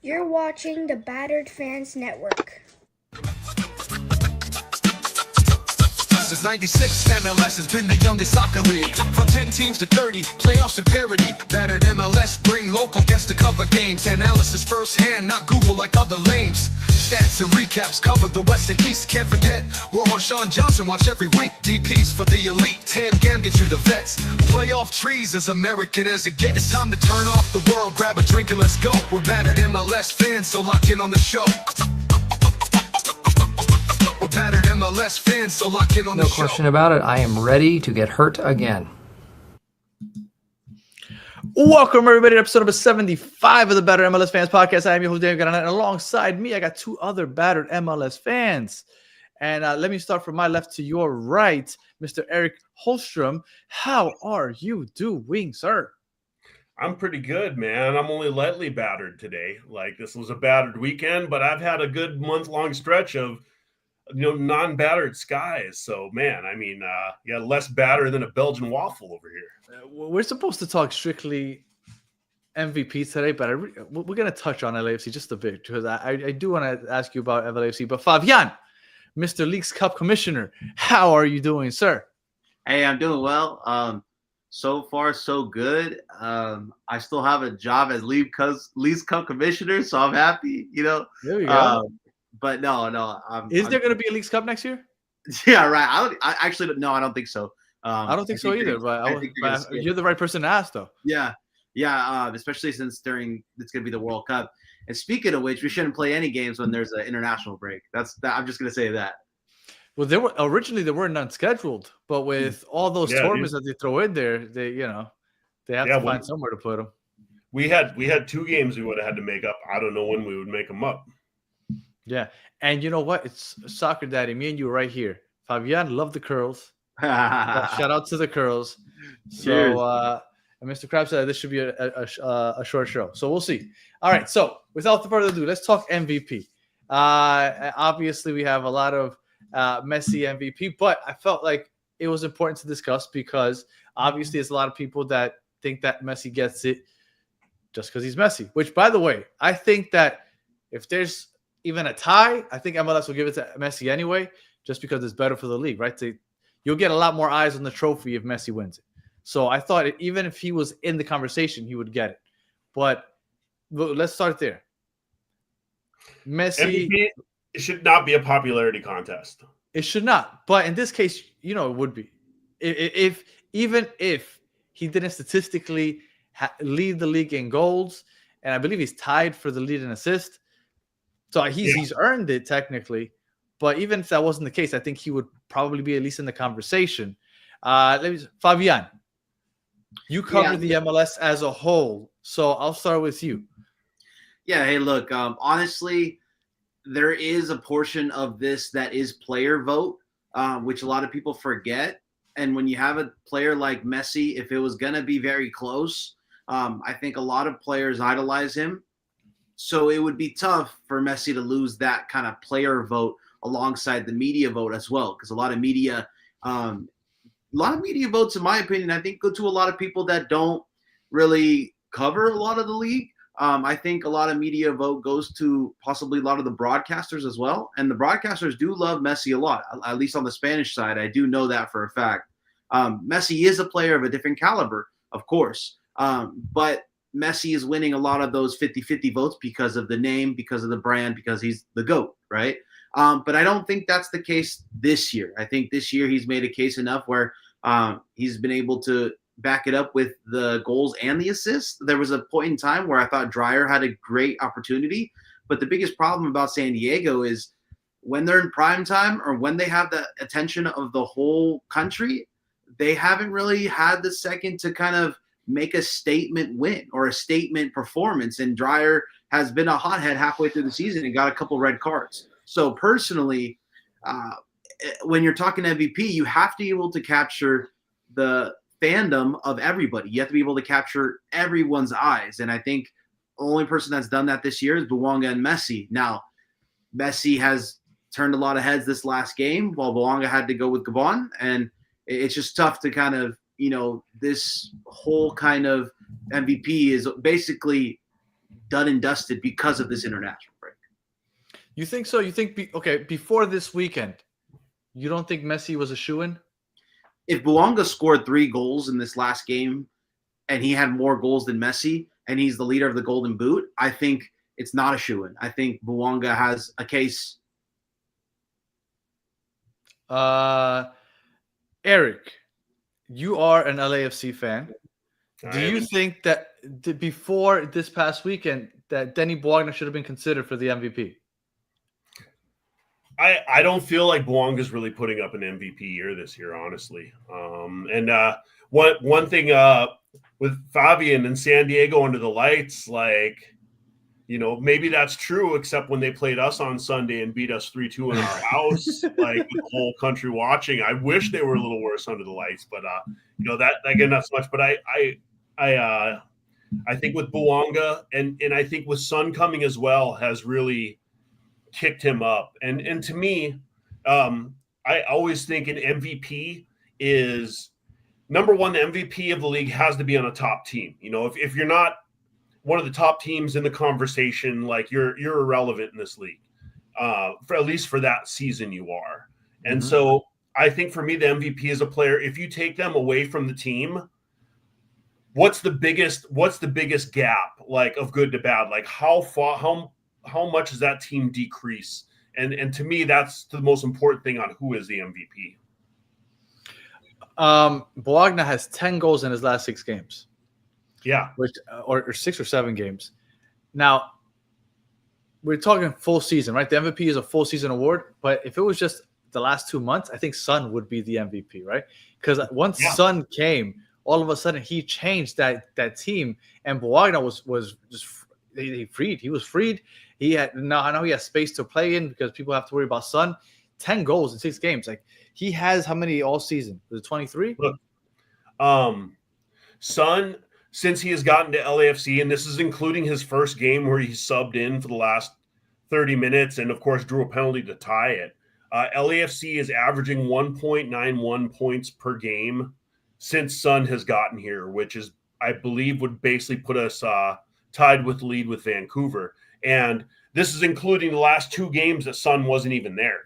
You're watching the Battered Fans Network. Since 96, MLS has been the youngest soccer league. From 10 teams to 30, playoffs and parity. Battered MLS bring local guests to cover games. Analysis firsthand, not Google like other lames. Stats and recaps cover the West and East. Can't forget, we're on Sean Johnson, watch every week. DPs for the elite, Tam Gambit to the vets. Playoff trees as American as it gets. It's time to turn off the world, grab a drink and let's go. We're Battered MLS fans, so lock in on the show. We're Battered MLS fans, so lock in on the show. No question about it. I am ready to get hurt again. Welcome, everybody, to episode number 75 of the Battered MLS Fans Podcast. I am your host, Dave Garanet, and alongside me, I got two other Battered MLS fans. And let me start from my left to your right, Mr. Eric Holstrom. How are you doing, sir? I'm pretty good, man. I'm only lightly battered today. Like, this was a battered weekend, but I've had a good month-long stretch of non-battered skies. So, man, I mean, less batter than a Belgian waffle over here. We're supposed to talk strictly MVP today, but we're going to touch on LAFC just a bit because I do want to ask you about LAFC. But Fabian, Mr. Leagues Cup Commissioner, how are you doing, sir? Hey, I'm doing well. So far, so good. I still have a job as Leagues Cup Commissioner, so I'm happy, There we go. But no. Is there going to be a Leagues Cup next year? Yeah, right. I don't think so. I don't think so either, but you're the right person to ask, though. Yeah. Especially since it's going to be the World Cup. And speaking of which, we shouldn't play any games when there's an international break. I'm just going to say that. Well, there were none scheduled, but with all those tournaments that they throw in there, they have to find somewhere to put them. We had two games we would have had to make up. I don't know when we would make them up. Yeah, and you know what? It's Soccer Daddy. Me and you right here. Fabian, love the curls. Shout out to the curls. So, and Mr. Krabs said this should be a short show. So we'll see. All right. So without further ado, let's talk MVP. Obviously, we have a lot of Messi MVP, but I felt like it was important to discuss because obviously there's a lot of people that think that Messi gets it just because he's Messi. Which, by the way, I think that if there's even a tie, I think MLS will give it to Messi anyway, just because it's better for the league, right? You'll get a lot more eyes on the trophy if Messi wins it. So I thought even if he was in the conversation, he would get it. But let's start there. Messi. MVP, it should not be a popularity contest. It should not. But in this case, it would be. Even if he didn't statistically lead the league in goals, and I believe he's tied for the lead in assist. So he's earned it technically. But even if that wasn't the case, I think he would probably be at least in the conversation. Fabian, you cover the MLS as a whole, so I'll start with you. Yeah, hey, look, honestly, there is a portion of this that is player vote, which a lot of people forget. And when you have a player like Messi, if it was going to be very close, I think a lot of players idolize him. So it would be tough for Messi to lose that kind of player vote alongside the media vote as well, because a lot of media votes, in my opinion, I think go to a lot of people that don't really cover a lot of the league. I think a lot of media vote goes to possibly a lot of the broadcasters as well, and the broadcasters do love Messi a lot, at least on the Spanish side. I do know that for a fact. Messi is a player of a different caliber, of course, but Messi is winning a lot of those 50-50 votes because of the name, because of the brand, because he's the GOAT, right? But I don't think that's the case this year. I think this year he's made a case enough where he's been able to back it up with the goals and the assists. There was a point in time where I thought Dreyer had a great opportunity, but the biggest problem about San Diego is when they're in prime time or when they have the attention of the whole country, they haven't really had the second to kind of make a statement win or a statement performance. And Dreyer has been a hothead halfway through the season and got a couple red cards. So personally, when you're talking MVP, you have to be able to capture the fandom of everybody. You have to be able to capture everyone's eyes. And I think the only person that's done that this year is Bouanga and Messi. Now, Messi has turned a lot of heads this last game while Bouanga had to go with Gabon. And it's just tough to kind of, this whole kind of MVP is basically done and dusted because of this international break. You think so? You think before this weekend, you don't think Messi was a shoo-in? If Bouanga scored 3 goals in this last game and he had more goals than Messi and he's the leader of the Golden Boot, I think it's not a shoo-in. I think Bouanga has a case. Eric, you are an LAFC fan. Do you think that before this past weekend that Denny Bouanga should have been considered for the MVP? I don't feel like Bouanga's really putting up an MVP year this year, honestly. One thing with Fabian and San Diego under the lights, like, you know, maybe that's true, except when they played us on Sunday and beat us 3-2 in our house, like the whole country watching. I wish they were a little worse under the lights, but you know, that again, not so much. But I think with Bouanga and I think with Son coming as well has really kicked him up. And to me, I always think an MVP is number one. The MVP of the league has to be on a top team. You know, if you're not one of the top teams in the conversation, like you're irrelevant in this league. For at least for that season, you are. And so I think for me, the MVP is a player. If you take them away from the team, what's the biggest gap, like, of good to bad? Like how much does that team decrease? And to me, that's the most important thing on who is the MVP. Bologna has 10 goals in his last 6 games. Yeah, or 6 or 7 games. Now, we're talking full season, right? The MVP is a full season award, but if it was just the last 2 months, I think Son would be the MVP, right? Because once Son came, all of a sudden he changed that team, and Bologna was just freed. He was freed. He had I know he has space to play in because people have to worry about Son. 10 goals in 6 games. Like, he has how many all season? Was it 23? Look, Son, since he has gotten to LAFC, and this is including his first game where he subbed in for the last 30 minutes and, of course, drew a penalty to tie it, LAFC is averaging 1.91 points per game since Son has gotten here, which is, I believe, would basically put us tied with lead with Vancouver. And this is including the last 2 games that Son wasn't even there.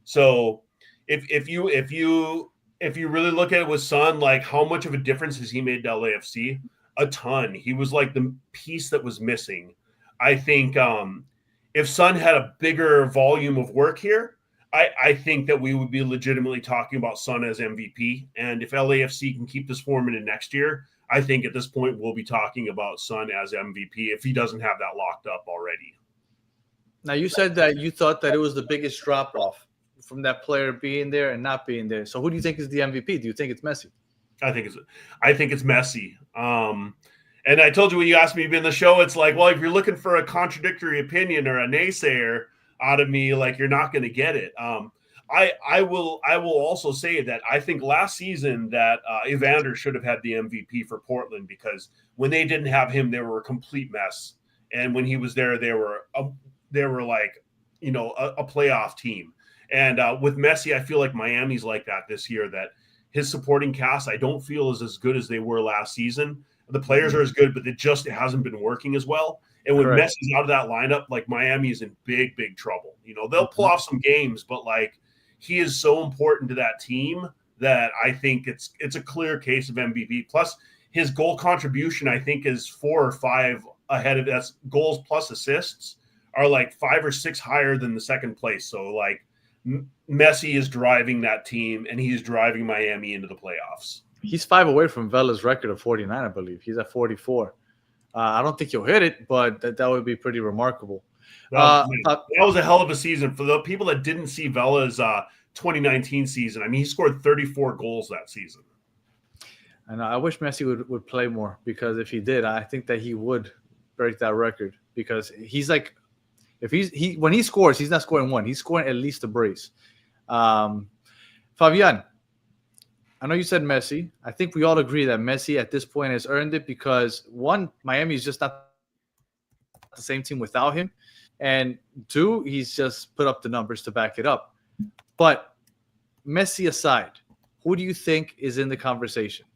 So if you really look at it with Son, like, how much of a difference has he made to LAFC? A ton. He was like the piece that was missing. I think if Son had a bigger volume of work here, I think that we would be legitimately talking about Son as MVP. And if LAFC can keep this form into next year, I think at this point we'll be talking about Son as MVP if he doesn't have that locked up already. Now, you said that you thought that it was the biggest drop-off from that player being there and not being there. So who do you think is the MVP? Do you think it's Messi? I think it's Messi. And I told you when you asked me to be in the show, it's like, well, if you're looking for a contradictory opinion or a naysayer out of me, like, you're not going to get it. I will also say that I think last season that Evander should have had the MVP for Portland, because when they didn't have him, they were a complete mess. And when he was there, they were like, you know, a playoff team. And with Messi, I feel like Miami's like that this year, that his supporting cast, I don't feel is as good as they were last season. The players are as good, but it hasn't been working as well. And when Messi's out of that lineup, like, Miami is in big, big trouble. You know, they'll pull off some games, but, like, he is so important to that team that I think it's a clear case of MVP. Plus, his goal contribution, I think, is 4 or 5 ahead of that's goals plus assists are like 5 or 6 higher than the second place. So, like, Messi is driving that team, and he's driving Miami into the playoffs. He's 5 away from Vela's record of 49, I believe. He's at 44. I don't think he'll hit it, but that would be pretty remarkable. That was a hell of a season for the people that didn't see Vela's 2019 season. I mean, he scored 34 goals that season. And I wish Messi would play more, because if he did, I think that he would break that record, because he's like, when he scores, he's not scoring 1. He's scoring at least a brace. Fabian, I know you said Messi. I think we all agree that Messi at this point has earned it because, 1, Miami is just not the same team without him. And 2, he's just put up the numbers to back it up. But Messi aside, who do you think is in the conversation?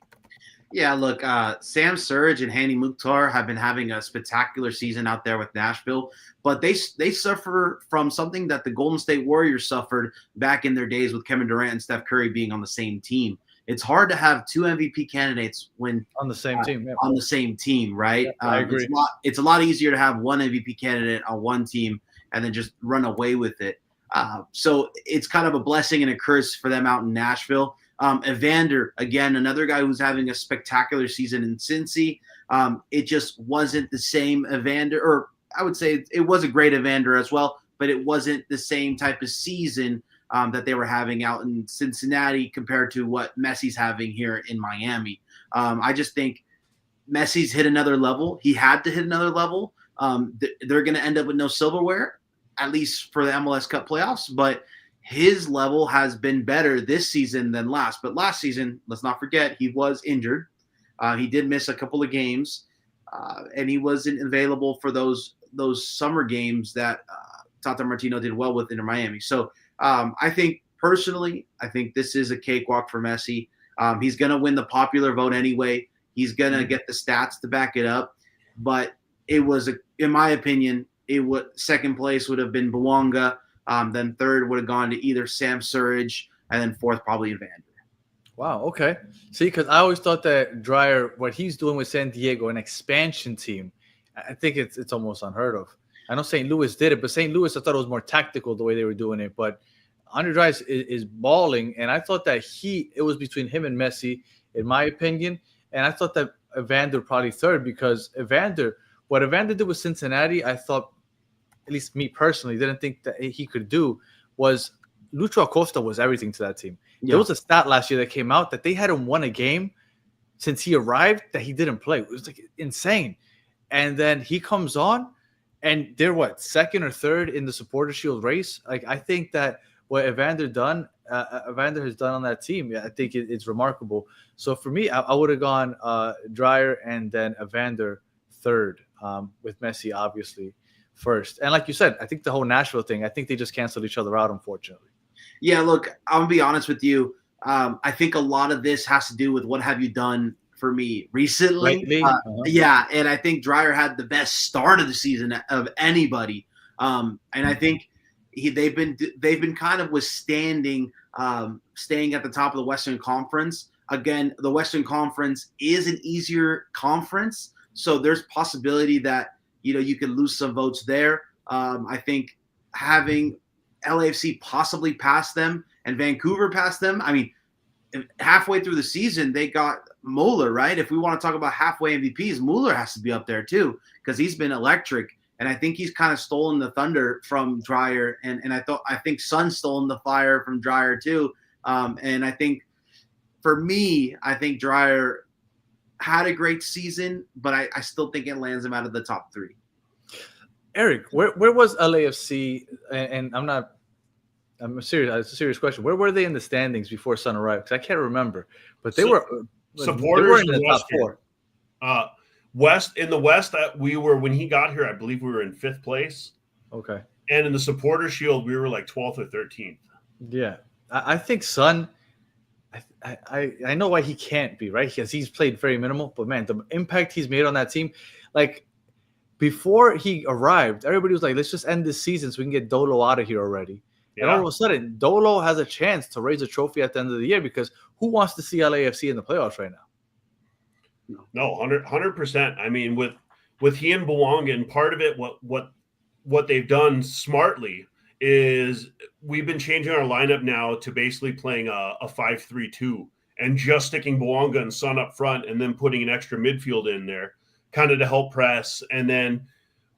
Yeah, look, Sam Surridge and Hani Mukhtar have been having a spectacular season out there with Nashville, but they suffer from something that the Golden State Warriors suffered back in their days with Kevin Durant and Steph Curry being on the same team. It's hard to have two MVP candidates when On the same team. Yeah. on the same team, right? Yeah, I agree. It's a lot easier to have one MVP candidate on one team and then just run away with it. So it's kind of a blessing and a curse for them out in Nashville. Evander, again, another guy who's having a spectacular season in Cincy. It just wasn't the same Evander, or I would say it was a great Evander as well, but it wasn't the same type of season that they were having out in Cincinnati compared to what Messi's having here in Miami. I just think Messi's hit another level. He had to hit another level. They're going to end up with no silverware, at least for the MLS Cup playoffs, but his level has been better this season than last. But last season, let's not forget, he was injured. He did miss a couple of games, and he wasn't available for those summer games that Tata Martino did well with Inter Miami. So I think this is a cakewalk for Messi. He's going to win the popular vote anyway. He's going to get the stats to back it up. But it was, in my opinion, second place would have been Bouanga. Then third would have gone to either Sam Surridge, and then fourth probably Evander. Wow. Okay. See, because I always thought that Dreyer, what he's doing with San Diego, an expansion team, I think it's almost unheard of. I know St. Louis did it, but St. Louis, I thought it was more tactical the way they were doing it. But Andre Dreyer is balling, and I thought that it was between him and Messi, in my opinion. And I thought that Evander probably third, because what Evander did with Cincinnati, I thought, at least me personally, didn't think that he could do, was Lucho Acosta was everything to that team. Yeah. There was a stat last year that came out that they hadn't won a game since he arrived that he didn't play. It was like insane. And then he comes on, and they're second or third in the Supporter Shield race. Like, I think that what Evander has done on that team, I think it's remarkable. So for me, I would have gone Dreyer and then Evander third, with Messi obviously first. And like you said, I think the whole Nashville thing, I think they just canceled each other out, unfortunately. Yeah, look, I'm going to be honest with you. I think a lot of this has to do with what have you done for me recently. Yeah, and I think Dreyer had the best start of the season of anybody. And I think they've been kind of withstanding staying at the top of the Western Conference. Again, the Western Conference is an easier conference, so there's possibility that you could lose some votes there. I think having LAFC possibly pass them and Vancouver pass them. I mean, halfway through the season, they got Mueller, right? If we want to talk about halfway MVPs, Mueller has to be up there too, because he's been electric. And I think he's kind of stolen the thunder from Dreyer. And I think Son's stolen the fire from Dreyer too. And I think for me, I think Dreyer had a great season, but I still think it lands him out of the top three. Eric, where was LAFC? And it's a serious question. Where were they in the standings before Son arrived? Because I can't remember, but they were supporters in the top four. In the West, we were, when he got here, I believe we were in 5th place. Okay. And in the Supporter Shield, we were like 12th or 13th. Yeah, I think Son. I know why he can't be, right? Because he's played very minimal, but man, the impact he's made on that team, like. Before he arrived, everybody was like, let's just end this season so we can get Dolo out of here already. Yeah. And all of a sudden, Dolo has a chance to raise a trophy at the end of the year, because who wants to see LAFC in the playoffs right now? No, 100%. I mean, with he and Bouanga, and part of it, what they've done smartly is we've been changing our lineup now to basically playing a 5-3-2 and just sticking Bouanga and Son up front, and then putting an extra midfield in there, kind of to help press. And then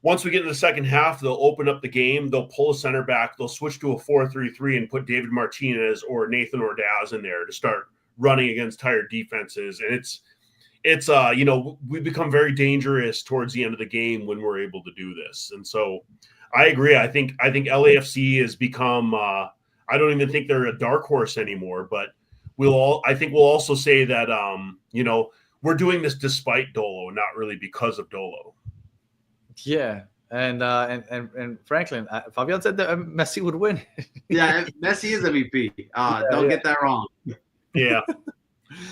once we get in the second half, they'll open up the game. They'll pull a center back. They'll switch to a 4-3-3 and put David Martinez or Nathan Ordaz in there to start running against tired defenses. And it's we become very dangerous towards the end of the game when we're able to do this. And so I agree. I think LAFC has become I don't even think they're a dark horse anymore, but we'll also say that we're doing this despite Dolo, not really because of Dolo. Yeah, and Franklin, Fabian said that Messi would win. Yeah, Messi is MVP. Don't get that wrong. Yeah.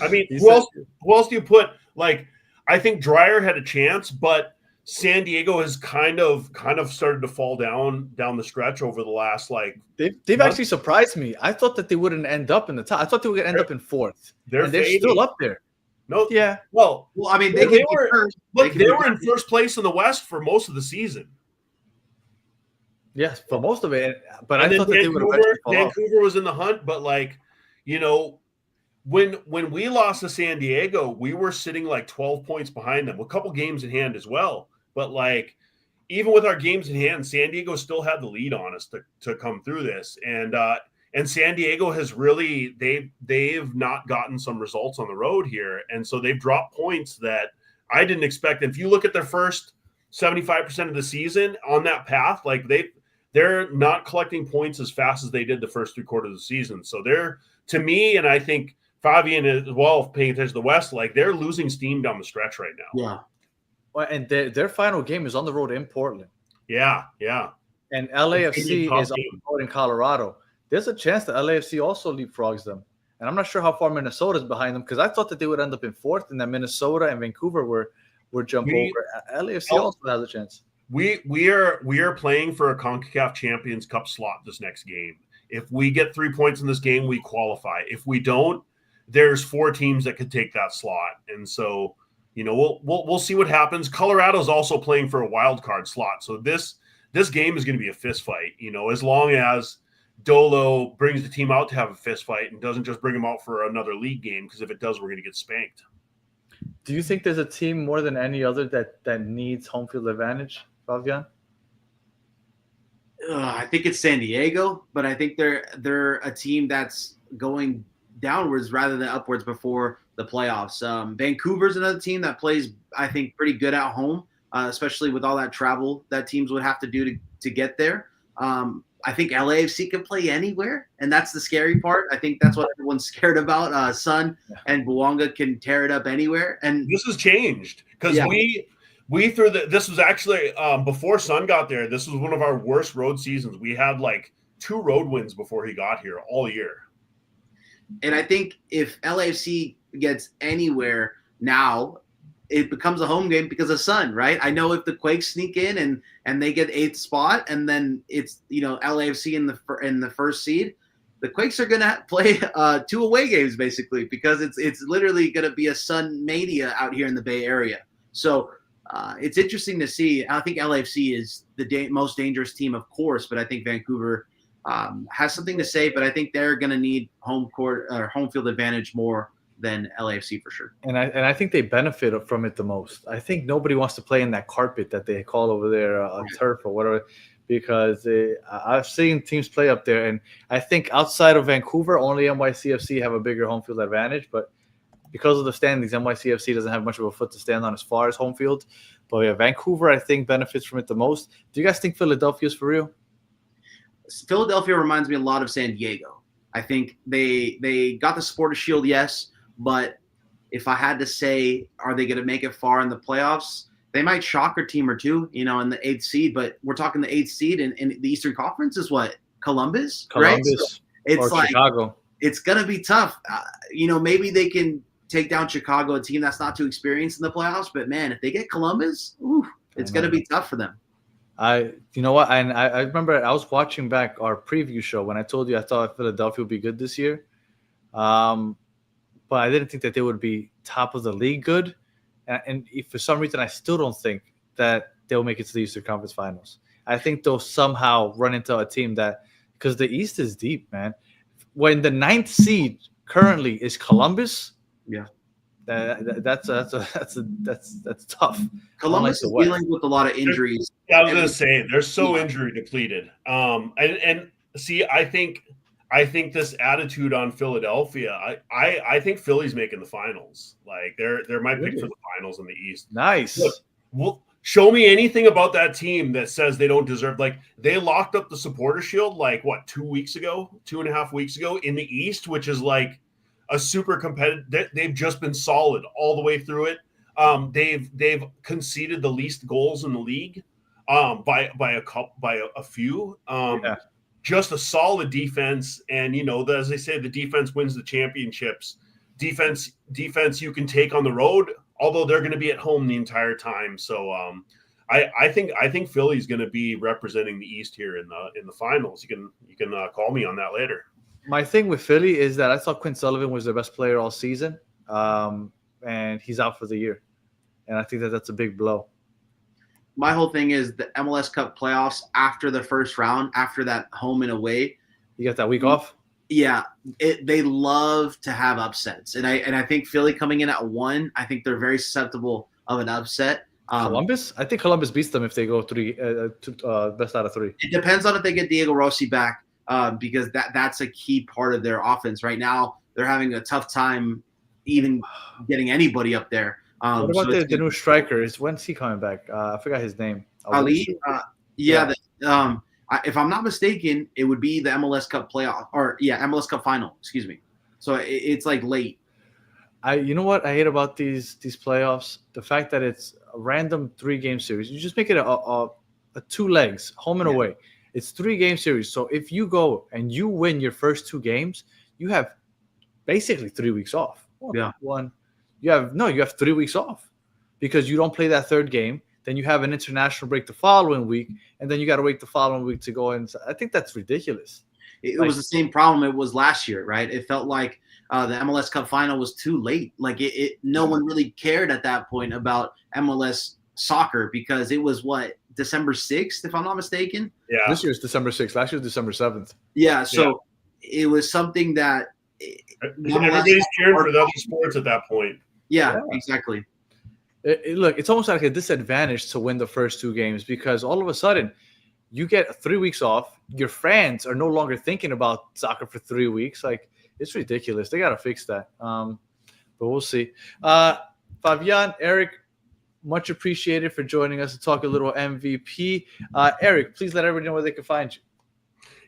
I mean, who else do you put? Like, I think Dreyer had a chance, but San Diego has kind of started to fall down the stretch over the last they've actually surprised me. I thought that they wouldn't end up in the top. I thought they would end up in fourth. They're still up there. No, yeah. Well, I mean, they were first. Look, they were in first place in the West for most of the season. Yes, for most of it. But and I thought that they would have Vancouver was in the hunt, but when we lost to San Diego, we were sitting 12 points behind them, a couple games in hand as well. But even with our games in hand, San Diego still had the lead on us to come through this. And San Diego has really they've not gotten some results on the road here. And so they've dropped points that I didn't expect. If you look at their first 75% of the season on that path, they're not collecting points as fast as they did the first 3 quarters of the season. So they're, to me, and I think Fabian as well, paying attention to the West, they're losing steam down the stretch right now. Yeah. Well, and their final game is on the road in Portland. Yeah. And LAFC is on the road in Colorado. There's a chance that LAFC also leapfrogs them. And I'm not sure how far Minnesota is behind them, because I thought that they would end up in fourth and that Minnesota and Vancouver were jump over. LAFC also has a chance. We are playing for a CONCACAF Champions Cup slot this next game. If we get 3 points in this game, we qualify. If we don't, there's 4 teams that could take that slot. And so, we'll see what happens. Colorado's also playing for a wild card slot. So this game is going to be a fist fight, as long as Dolo brings the team out to have a fist fight and doesn't just bring them out for another league game, because if it does, we're going to get spanked. Do you think there's a team more than any other that needs home field advantage, Fabian? I think it's San Diego, but I think they're a team that's going downwards rather than upwards before the playoffs. Vancouver's another team that plays, I think, pretty good at home, especially with all that travel that teams would have to do to get there. I think LAFC can play anywhere, and that's the scary part. I think that's what everyone's scared about. Sun and Bouanga can tear it up anywhere. And this has changed because we threw this was actually before Sun got there. This was one of our worst road seasons. We had 2 road wins before he got here all year. And I think if LAFC gets anywhere now, it becomes a home game because of Sun, right? I know if the Quakes sneak in and they get 8th spot, and then it's LAFC in the first seed, the Quakes are gonna play 2 away games basically, because it's literally gonna be a Sun mania out here in the Bay Area. So it's interesting to see. I think LAFC is the most dangerous team, of course, but I think Vancouver has something to say. But I think they're gonna need home field advantage more than LAFC for sure. And I think they benefit from it the most. I think nobody wants to play in that carpet that they call over there, turf or whatever, because I've seen teams play up there. And I think outside of Vancouver, only NYCFC have a bigger home field advantage. But because of the standings, NYCFC doesn't have much of a foot to stand on as far as home field. But yeah, Vancouver, I think, benefits from it the most. Do you guys think Philadelphia's for real? Philadelphia reminds me a lot of San Diego. I think they got the Supporters Shield, yes. But if I had to say, are they going to make it far in the playoffs? They might shock a team or two, in the 8th seed. But we're talking the 8th seed in the Eastern Conference is what? Columbus, right? So it's or Chicago. It's going to be tough. Maybe they can take down Chicago, a team that's not too experienced in the playoffs. But, man, if they get Columbus, it's going to be tough for them. You know what? And I remember I was watching back our preview show when I told you I thought Philadelphia would be good this year. But I didn't think that they would be top of the league good. And if for some reason, I still don't think that they'll make it to the Eastern Conference Finals. I think they'll somehow run into a team because the East is deep, man. When the 9th seed currently is Columbus, that's tough. Columbus is dealing with a lot of injuries. I was going to say they're so injury depleted. And see, I think this attitude on Philadelphia, I think Philly's making the finals. They're my pick for the finals in the East. Nice. Look, show me anything about that team that says they don't deserve. They locked up the Supporter Shield 2.5 weeks ago in the East, which is a super competitive. They've just been solid all the way through it. They've conceded the least goals in the league by a few. Just a solid defense, and as they say, the defense wins the championships. defense you can take on the road, although they're going to be at home the entire time. So I think Philly's going to be representing the East here in the finals. You can call me on that later. My thing with Philly is that I thought Quinn Sullivan was their best player all season, and he's out for the year, and I think that's a big blow. My whole thing is the MLS Cup playoffs after the first round, after that home and away. You got that week off? Yeah, they love to have upsets, and I think Philly coming in at 1, I think they're very susceptible of an upset. Columbus? I think Columbus beats them if they go 3 best out of 3. It depends on if they get Diego Rossi back, because that's a key part of their offense. Right now, they're having a tough time even getting anybody up there. What about the new striker? When's he coming back? I forgot his name. Ali? If I'm not mistaken, it would be the MLS Cup playoff, MLS Cup final. Excuse me. So it's like late. You know what I hate about these playoffs? The fact that it's a random 3-game series. You just make it a 2 legs, home and away. It's 3-game series. So if you go and you win your first 2 games, you have basically 3 weeks off. You have 3 weeks off because you don't play that 3rd game. Then you have an international break the following week, and then you got to wait the following week to go in. I think that's ridiculous. It was the same problem it was last year, right? It felt like the MLS Cup final was too late. Like no one really cared at that point about MLS soccer because it was December 6th, if I'm not mistaken. Yeah, this year's December 6th. Last year's December 7th. Yeah, so it was something that everybody's cheering for the other sports at that point. Yeah, exactly. Look, it's almost like a disadvantage to win the first 2 games because all of a sudden you get 3 weeks off. Your fans are no longer thinking about soccer for 3 weeks. Like, it's ridiculous. They got to fix that. But we'll see. Fabian, Eric, much appreciated for joining us to talk a little MVP. Eric, please let everybody know where they can find you.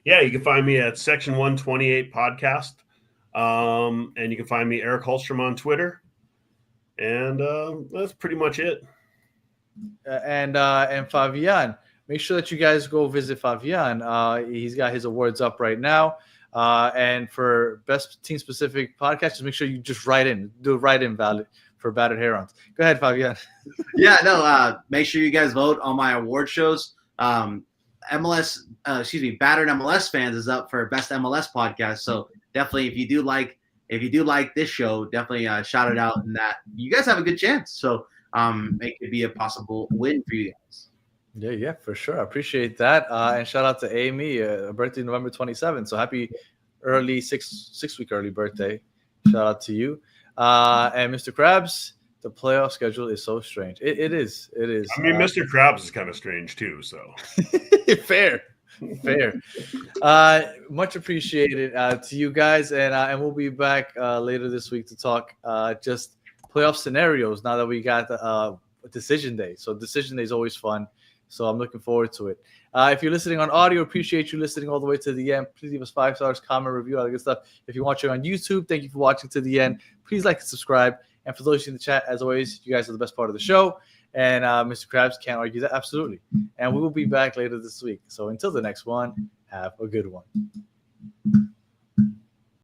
Yeah, you can find me at Section 128 Podcast. And you can find me, Eric Holstrom, on Twitter. And that's pretty much it. And Fabian, make sure that you guys go visit Fabian. He's got his awards up right now. And for best team specific podcast, just make sure you just do a write-in ballot for Battered Herons. Go ahead, Fabian. Make sure you guys vote on my award shows. Battered MLS Fans is up for best MLS podcast. So definitely, if you do like this show, definitely shout it out, and that you guys have a good chance. So it could be a possible win for you guys. Yeah, for sure. I appreciate that. And shout out to Amy, birthday November 27th. So happy early 6-week early birthday. Shout out to you. And Mr. Krabs, the playoff schedule is so strange. It is. I mean, Mr. Krabs is kind of strange too. So fair. Much appreciated to you guys, and we'll be back later this week to talk just playoff scenarios now that we got decision day. So decision day is always fun, so I'm looking forward to it. If you're listening on audio, appreciate you listening all the way to the end. Please leave us 5 stars, comment, review, all that good stuff. If you're watching on YouTube, thank you for watching to the end. Please like and subscribe, and for those in the chat, as always, you guys are the best part of the show. And Mr. Krabs can't argue that. Absolutely. And we will be back later this week. So until the next one, have a good one.